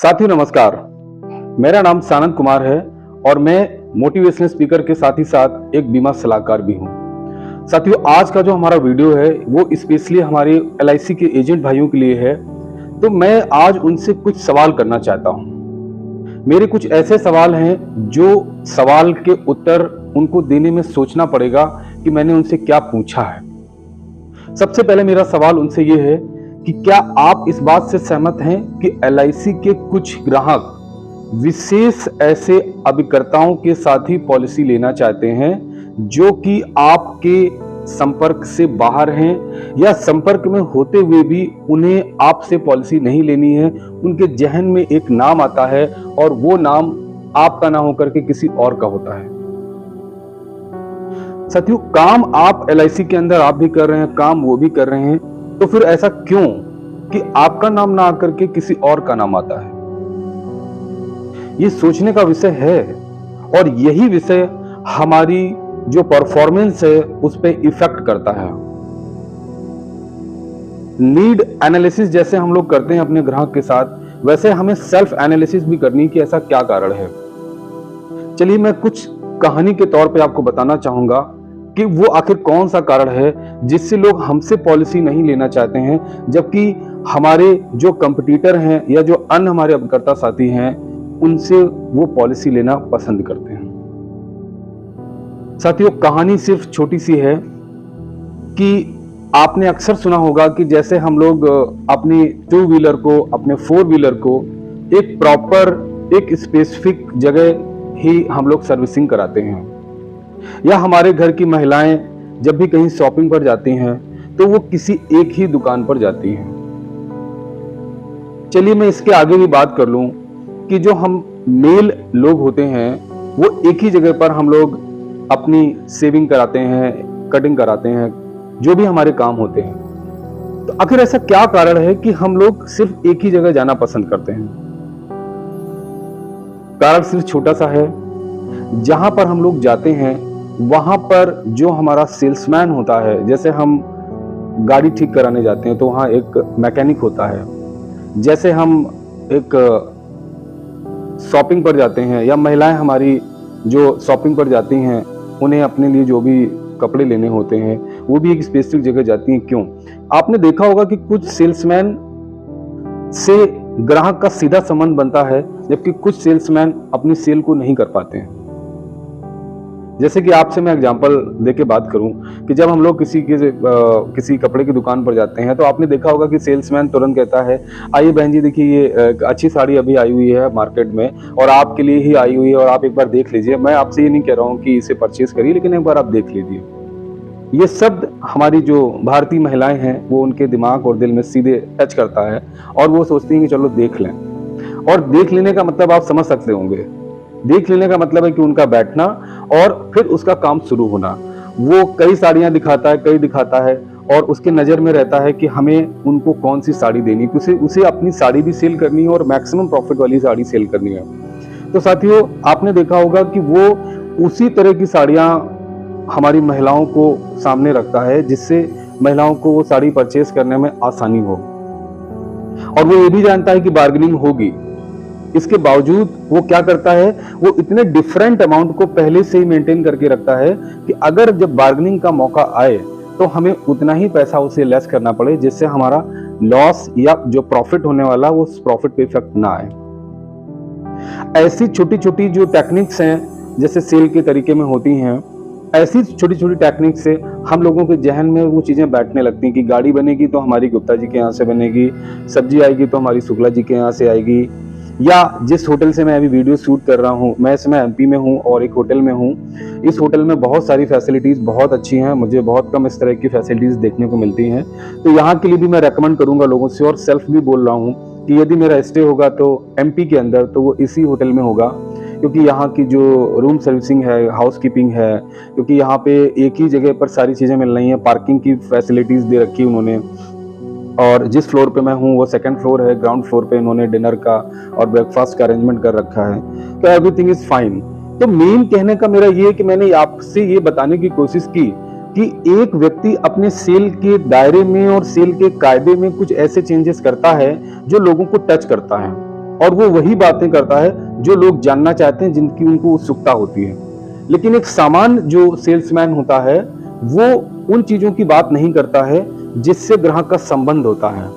साथियों नमस्कार। मेरा नाम सानंद कुमार है और मैं मोटिवेशनल स्पीकर के साथ ही साथ एक बीमा सलाहकार भी हूं। साथियों आज का जो हमारा वीडियो है वो स्पेशली हमारे LIC के एजेंट भाइयों के लिए है। तो मैं आज उनसे कुछ सवाल करना चाहता हूं। मेरे कुछ ऐसे सवाल हैं जो सवाल के उत्तर उनको देने में सोचना पड़ेगा कि मैंने उनसे क्या पूछा है। सबसे पहले मेरा सवाल उनसे ये है कि क्या आप इस बात से सहमत हैं कि LIC के कुछ ग्राहक विशेष ऐसे अभिकर्ताओं के साथ ही पॉलिसी लेना चाहते हैं जो कि आपके संपर्क से बाहर हैं या संपर्क में होते हुए भी उन्हें आपसे पॉलिसी नहीं लेनी है। उनके जहन में एक नाम आता है और वो नाम आपका ना होकर के किसी और का होता है। साथियों काम आप LIC के अंदर आप भी कर रहे हैं, काम वो भी कर रहे हैं, तो फिर ऐसा क्यों कि आपका नाम ना आकर के किसी और का नाम आता है? ये सोचने का विषय है और यही विषय हमारी जो परफॉर्मेंस है उस पर इफेक्ट करता है। नीड एनालिसिस जैसे हम लोग करते हैं अपने ग्राहक के साथ, वैसे हमें सेल्फ एनालिसिस भी करनी कि ऐसा क्या कारण है। चलिए मैं कुछ कहानी के तौर पे आपको बताना चाहूंगा कि वो आखिर कौन सा कारण है जिससे लोग हमसे पॉलिसी नहीं लेना चाहते हैं, जबकि हमारे जो कंपटीटर हैं या जो अन्य हमारे अभिकर्ता साथी हैं उनसे वो पॉलिसी लेना पसंद करते हैं। साथियों कहानी सिर्फ छोटी सी है कि आपने अक्सर सुना होगा कि जैसे हम लोग अपनी 2 व्हीलर को, अपने 4 व्हीलर को एक प्रॉपर एक स्पेसिफिक जगह ही हम लोग सर्विसिंग कराते हैं, या हमारे घर की महिलाएं जब भी कहीं शॉपिंग पर जाती हैं तो वो किसी एक ही दुकान पर जाती हैं। चलिए मैं इसके आगे भी बात कर लूं कि जो हम मेल लोग होते हैं वो एक ही जगह पर हम लोग अपनी सेविंग कराते हैं, कटिंग कराते हैं, जो भी हमारे काम होते हैं। तो आखिर ऐसा क्या कारण है कि हम लोग सिर्फ एक ही जगह जाना पसंद करते हैं? कारण सिर्फ छोटा सा है, जहां पर हम लोग जाते हैं वहां पर जो हमारा सेल्समैन होता है, जैसे हम गाड़ी ठीक कराने जाते हैं तो वहां एक मैकेनिक होता है, जैसे हम एक शॉपिंग पर जाते हैं या महिलाएं हमारी जो शॉपिंग पर जाती हैं उन्हें अपने लिए जो भी कपड़े लेने होते हैं वो भी एक स्पेसिफिक जगह जाती हैं। क्यों? आपने देखा होगा कि कुछ सेल्समैन से ग्राहक का सीधा संबंध बनता है, जबकि कुछ सेल्समैन अपनी सेल को नहीं कर पाते हैं। जैसे कि आपसे मैं एग्जांपल देके बात करूं कि जब हम लोग किसी कपड़े की दुकान पर जाते हैं तो आपने देखा होगा कि सेल्समैन तुरंत कहता है, आइए बहन जी देखिए ये अच्छी साड़ी अभी आई हुई है मार्केट में और आपके लिए ही आई हुई है और आप एक बार देख लीजिए। मैं आपसे ये नहीं कह रहा हूँ कि इसे परचेज करिए, लेकिन एक बार आप देख लीजिए। ये शब्द हमारी जो भारतीय महिलाएं हैं वो उनके दिमाग और दिल में सीधे टच करता है और वो सोचती हैं कि चलो देख लें। और देख लेने का मतलब आप समझ सकते होंगे, देख लेने का मतलब है कि उनका बैठना और फिर उसका काम शुरू होना। वो कई साड़ियां दिखाता है, कई दिखाता है और उसके नजर में रहता है कि हमें उनको कौन सी साड़ी देनी, उसे अपनी साड़ी भी सेल करनी है और मैक्सिमम प्रॉफिट वाली साड़ी सेल करनी है। तो साथियों आपने देखा होगा कि वो उसी तरह की साड़ियां हमारी महिलाओं को सामने रखता है जिससे महिलाओं को वो साड़ी परचेज करने में आसानी हो, और वो ये भी जानता है कि बार्गेनिंग होगी। इसके बावजूद वो क्या करता है, वो इतने डिफरेंट अमाउंट को पहले से ही मेंटेन करके रखता है कि अगर जब बार्गेनिंग का मौका आए तो हमें उतना ही पैसा उसे लेस करना पड़े, जिससे हमारा लॉस या जो प्रॉफिट होने वाला वो उस प्रॉफिट पे इफेक्ट ना आए। ऐसी छोटी छोटी जो टेक्निक्स हैं जैसे सेल के तरीके में होती हैं, ऐसी छोटी छोटी टेक्निक से हम लोगों के जहन में वो चीजें बैठने लगती हैं कि गाड़ी बनेगी तो हमारी गुप्ता जी के यहाँ से बनेगी, सब्जी आएगी तो हमारी शुक्ला जी के यहाँ से आएगी, या जिस होटल से मैं अभी वीडियो शूट कर रहा हूँ, मैं इस समय MP में हूँ और एक होटल में हूँ। इस होटल में बहुत सारी फैसिलिटीज बहुत अच्छी हैं, मुझे बहुत कम इस तरह की फैसिलिटीज देखने को मिलती हैं। तो यहाँ के लिए भी मैं रेकमेंड करूंगा लोगों से, और सेल्फ भी बोल रहा हूँ कि यदि मेरा स्टे होगा तो MP के अंदर तो वो इसी होटल में होगा, क्योंकि यहाँ की जो रूम सर्विसिंग है, हाउस कीपिंग है, क्योंकि यहाँ पे एक ही जगह पर सारी चीजें मिल रही हैं, पार्किंग की फैसिलिटीज दे रखी है उन्होंने, और जिस फ्लोर पे मैं हूँ वो 2nd फ्लोर है, ग्राउंड फ्लोर पे इन्होंने डिनर का और ब्रेकफास्ट का अरेंजमेंट कर रखा है। तो एवरीथिंग इज फाइन। तो मेन कहने का मेरा ये है कि मैंने आपसे ये बताने की कोशिश की कि एक व्यक्ति अपने सेल के दायरे में और सेल के कायदे में कुछ ऐसे चेंजेस करता है जो लोगों को टच करता है। और वो वही बातें करता है जो लोग जानना चाहते हैं, जिनकी उनको उत्सुकता होती है। लेकिन एक सामान्य जो सेल्समैन होता है वो उन चीजों की बात नहीं करता है जिससे ग्राहक का संबंध होता है।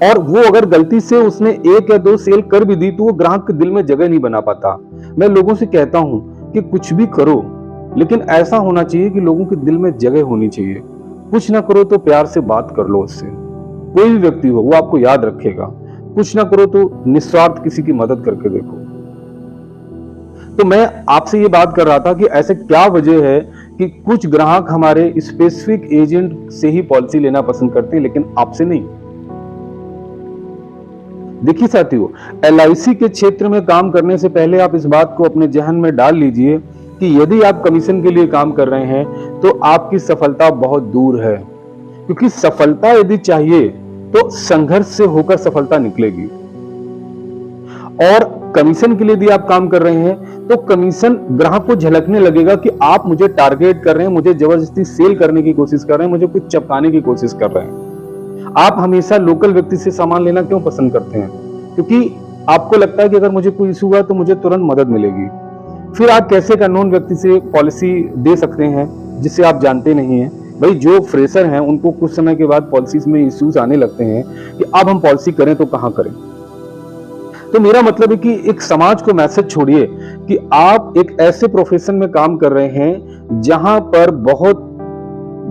और वो अगर गलती से उसने 1 या 2 सेल कर भी दी तो वो ग्राहक के दिल में जगह नहीं बना पाता। मैं लोगों से कहता हूं कि कुछ भी करो, लेकिन ऐसा होना चाहिए कि लोगों के दिल में जगह होनी चाहिए। कुछ ना करो तो प्यार से बात कर लो उससे, कोई भी व्यक्ति हो वो आपको याद रखेगा। कुछ ना करो तो निस्वार्थ किसी की मदद करके देखो। तो मैं आपसे ये बात कर रहा था कि ऐसे क्या वजह है कि कुछ ग्राहक हमारे स्पेसिफिक एजेंट से ही पॉलिसी लेना पसंद करते हैं, लेकिन आपसे नहीं। देखिए साथियों, एलआईसी के क्षेत्र में काम करने से पहले आप इस बात को अपने जहन में डाल लीजिए कि यदि आप कमीशन के लिए काम कर रहे हैं तो आपकी सफलता बहुत दूर है। क्योंकि सफलता यदि चाहिए तो संघर्ष से होकर सफलता निकलेगी। और कमीशन के लिए यदि आप काम कर रहे हैं तो कमीशन ग्राहक को झलकने लगेगा कि आप मुझे टारगेट कर रहे हैं, मुझे जबरदस्ती सेल करने की कोशिश कर रहे हैं, मुझे कुछ चपकाने की कोशिश कर रहे हैं। आप हमेशा लोकल व्यक्ति से सामान लेना क्यों पसंद करते हैं? क्योंकि आपको लगता है कि अगर मुझे कोई इशू हुआ तो मुझे तुरंत मदद मिलेगी। फिर आप कैसे एक अननोन व्यक्ति से पॉलिसी दे सकते हैं जिसे आप जानते नहीं हैं? भाई जो फ्रेशर हैं उनको कुछ समय के बाद पॉलिसीज में इश्यूज आने लगते हैं कि अब हम पॉलिसी करें तो कहां करें। तो मेरा मतलब है कि एक समाज को मैसेज छोड़िए कि आप एक ऐसे प्रोफेशन में काम कर रहे हैं जहां पर बहुत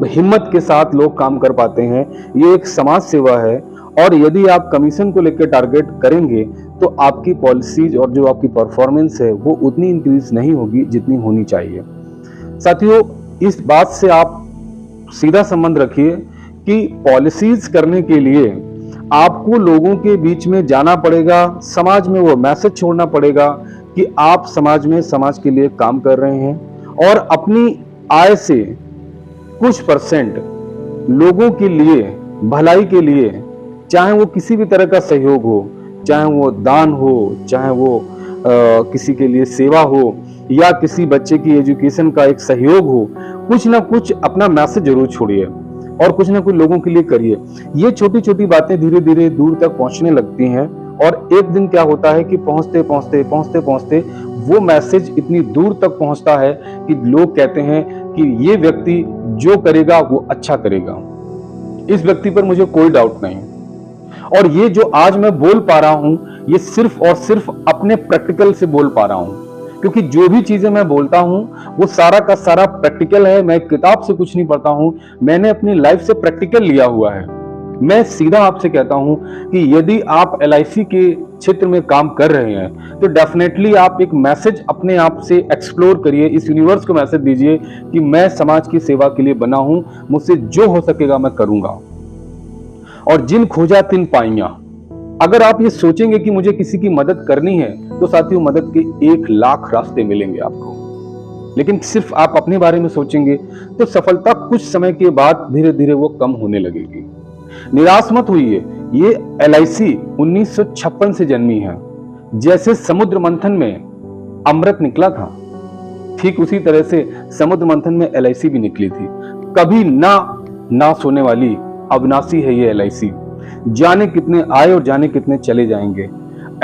हिम्मत के साथ लोग काम कर पाते हैं। ये एक समाज सेवा है। और यदि आप कमीशन को लेकर टारगेट करेंगे तो आपकी पॉलिसीज और जो आपकी परफॉर्मेंस है वो उतनी इंक्रीज नहीं होगी जितनी होनी चाहिए। साथियों, इस बात से आप सीधा संबंध रखिए कि पॉलिसीज करने के लिए आपको लोगों के बीच में जाना पड़ेगा, समाज में वो मैसेज छोड़ना पड़ेगा कि आप समाज में समाज के लिए काम कर रहे हैं और अपनी आय से कुछ परसेंट लोगों के लिए, भलाई के लिए, चाहे वो किसी भी तरह का सहयोग हो, चाहे वो दान हो, चाहे वो किसी के लिए सेवा हो या किसी बच्चे की एजुकेशन का एक सहयोग हो, कुछ ना कुछ अपना मैसेज जरूर छोड़िए और कुछ ना कुछ लोगों के लिए करिए। ये छोटी छोटी बातें धीरे धीरे दूर तक पहुंचने लगती हैं और एक दिन क्या होता है कि पहुंचते पहुंचते पहुंचते पहुंचते वो मैसेज इतनी दूर तक पहुंचता है कि लोग कहते हैं कि ये व्यक्ति जो करेगा वो अच्छा करेगा, इस व्यक्ति पर मुझे कोई डाउट नहीं। और ये जो आज मैं बोल पा रहा हूं ये सिर्फ और सिर्फ अपने प्रैक्टिकल से बोल पा रहा हूं, क्योंकि जो भी चीजें मैं बोलता हूं वो सारा का सारा प्रैक्टिकल है। मैं किताब से कुछ नहीं पढ़ता हूं, मैंने अपनी लाइफ से प्रैक्टिकल लिया हुआ है। मैं सीधा आपसे कहता हूं कि यदि आप एलआईसी के क्षेत्र में काम कर रहे हैं तो डेफिनेटली आप एक मैसेज अपने आप से एक्सप्लोर करिए, इस यूनिवर्स को मैसेज दीजिए कि मैं समाज की सेवा के लिए बना हूं, मुझसे जो हो सकेगा मैं करूंगा। और जिन खोजा तिन पाइया, अगर आप ये सोचेंगे कि मुझे किसी की मदद करनी है तो साथियों मदद के 1,00,000 रास्ते मिलेंगे आपको। लेकिन सिर्फ आप अपने बारे में सोचेंगे तो सफलता कुछ समय के बाद धीरे धीरे वो कम होने लगेगी। निराश मत होइए, ये एलआईसी 1956 से जन्मी है। जैसे समुद्र मंथन में अमृत निकला था, ठीक उसी तरह से समुद्र मंथन में एलआईसी भी निकली थी। कभी ना सोने वाली अविनाशी है ये एलआईसी। जाने कितने आए और जाने कितने चले जाएंगे।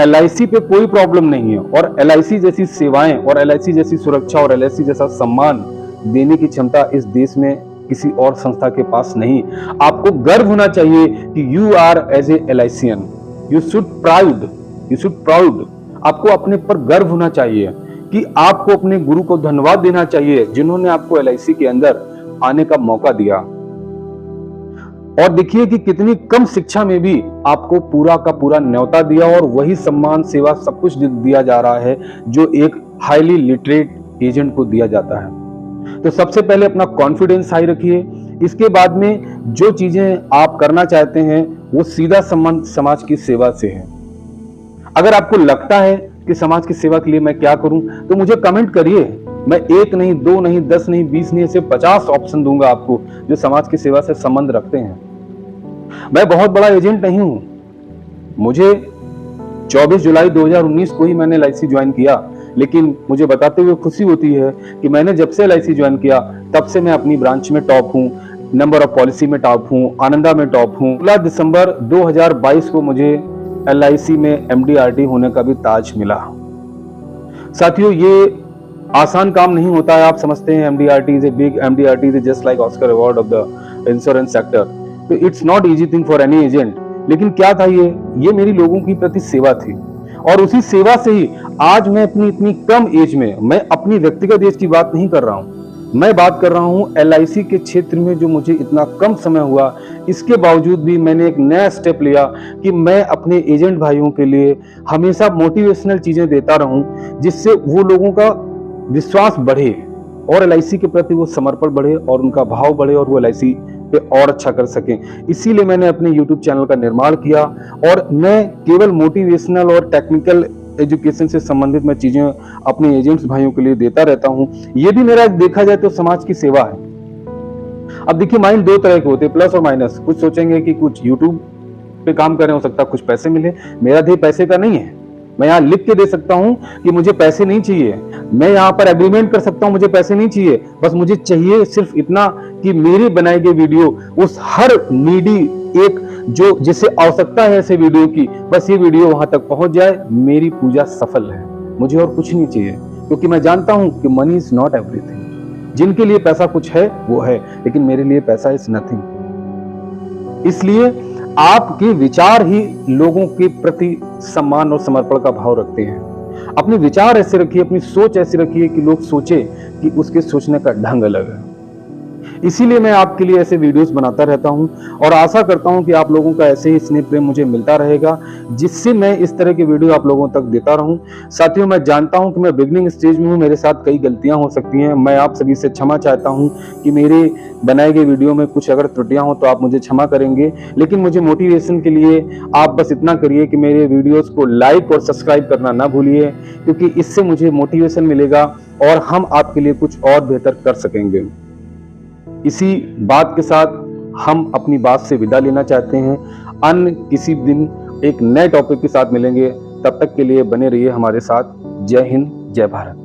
एलआईसी पे कोई प्रॉब्लम नहीं है और एलआईसी जैसी सेवाएं और एलआईसी जैसी सुरक्षा और एलआईसी जैसा सम्मान देने की क्षमता इस देश में किसी और संस्था के पास नहीं। आपको गर्व होना चाहिए कि you are as a LICN, you should proud. आपको अपने पर गर्व होना चाहिए कि आपको अपने गुरु को धन्यवाद देना चाहिए जिन्होंने आपको एलआईसी के अंदर आने का मौका दिया। और देखिए कि कितनी कम शिक्षा में भी आपको पूरा का पूरा न्योता दिया और वही सम्मान, सेवा, सब कुछ दिया जा रहा है जो एक हाईली लिटरेट एजेंट को दिया जाता है। तो सबसे पहले अपना कॉन्फिडेंस हाई रखिए। इसके बाद में जो चीजें आप करना चाहते हैं वो सीधा संबंध समाज की सेवा से है। अगर आपको लगता है कि समाज की सेवा के लिए मैं क्या करूं तो मुझे कमेंट करिए। मैं 1 नहीं, 2 नहीं, 10 नहीं, 20 नहीं, ऐसे 50 ऑप्शन दूंगा आपको जो समाज की सेवा से संबंध रखते हैं। मैं बहुत बड़ा एजेंट नहीं हूं। मुझे 24 जुलाई 2019 को ही मैंने एलआईसी ज्वाइन किया, लेकिन मुझे बताते हुए खुशी होती है कि मैंने जब से एलआईसी ज्वाइन किया तब से मैं अपनी ब्रांच में टॉप हूं, नंबर ऑफ पॉलिसी में टॉप हूं, आनंदा में टॉप हूं। 16 दिसंबर 2022 को मुझे LIC में MDRT होने का भी ताज मिला। साथियों, ये आसान काम नहीं होता है। आप समझते हैं MDRT is a big, MDRT is just like Oscar award of the insurance sector. तो it's not easy thing for any agent. लेकिन क्या था, ये मेरी लोगों की प्रति सेवा थी, और उसी सेवा से ही आज मैं अपनी इतनी कम एज में, मैं अपनी व्यक्तिगत एज की बात नहीं कर रहा हूं, मैं बात कर रहा हूं LIC के क्षेत्र में जो मुझे इतना कम समय हुआ, इसके बावजूद भी मैंने एक नया स्टेप लिया कि मैं अपने एजेंट भाइयों के लिए हमेशा मोटिवेशनल चीजें देता रहूं, जिससे वो लोगों का विश्वास बढ़े और LIC के प्रति वो समर्पण बढ़े और उनका भाव बढ़े और वो LIC पे और अच्छा कर सकें। इसीलिए मैंने अपने YouTube चैनल का निर्माण किया, और मैं केवल मोटिवेशनल और टेक्निकल एजुकेशन से संबंधित मैं चीजें अपने एजेंट्स भाइयों के लिए देता रहता हूं। ये भी मेरा देखा जाए तो समाज की सेवा है। अब देखिए, माइंड दो तरह के होते हैं, प्लस और माइनस। कुछ सोचेंगे कि कुछ YouTube पे काम करें, हो सकता है कुछ पैसे मिले। मेरा ध्येय पैसे का नहीं है। मैं यहाँ लिख के दे सकता हूँ कि मुझे पैसे नहीं चाहिए, मैं यहाँ पर एग्रीमेंट कर सकता हूँ मुझे पैसे नहीं चाहिए, बस मुझे चाहिए सिर्फ इतना कि मेरी बनाई गई वीडियो उस हर नीडी एक जो जिसे आवश्यकता है ऐसे वीडियो की, बस ये वीडियो वहां तक पहुंच जाए, मेरी पूजा सफल है। मुझे और कुछ नहीं चाहिए, क्योंकि मैं जानता हूं कि मनी इज नॉट एवरीथिंग। जिनके लिए पैसा कुछ है वो है, लेकिन मेरे लिए पैसा इज नथिंग। इसलिए आपके विचार ही लोगों के प्रति सम्मान और समर्पण का भाव रखते हैं। अपने विचार ऐसे रखिए, अपनी सोच ऐसी रखिए कि लोग सोचे कि उसके सोचने का ढंग अलग है। इसीलिए मैं आपके लिए ऐसे वीडियोस बनाता रहता हूं, और आशा करता हूं कि आप लोगों का ऐसे ही स्नेह प्रेम मुझे मिलता रहेगा, जिससे मैं इस तरह के वीडियो आप लोगों तक देता रहूं। साथियों, मैं जानता हूं कि मैं बिगनिंग स्टेज में हूं, मेरे साथ कई गलतियां हो सकती हैं। मैं आप सभी से क्षमा चाहता हूं कि मेरे बनाए गए वीडियो में कुछ अगर त्रुटियां हो तो आप मुझे क्षमा करेंगे। लेकिन मुझे मोटिवेशन के लिए आप बस इतना करिए कि मेरे वीडियोस को लाइक और सब्सक्राइब करना ना भूलिए, क्योंकि इससे मुझे मोटिवेशन मिलेगा और हम आपके लिए कुछ और बेहतर कर सकेंगे। इसी बात के साथ हम अपनी बात से विदा लेना चाहते हैं। अन्य किसी दिन एक नए टॉपिक के साथ मिलेंगे, तब तक के लिए बने रहिए हमारे साथ। जय हिंद, जय भारत।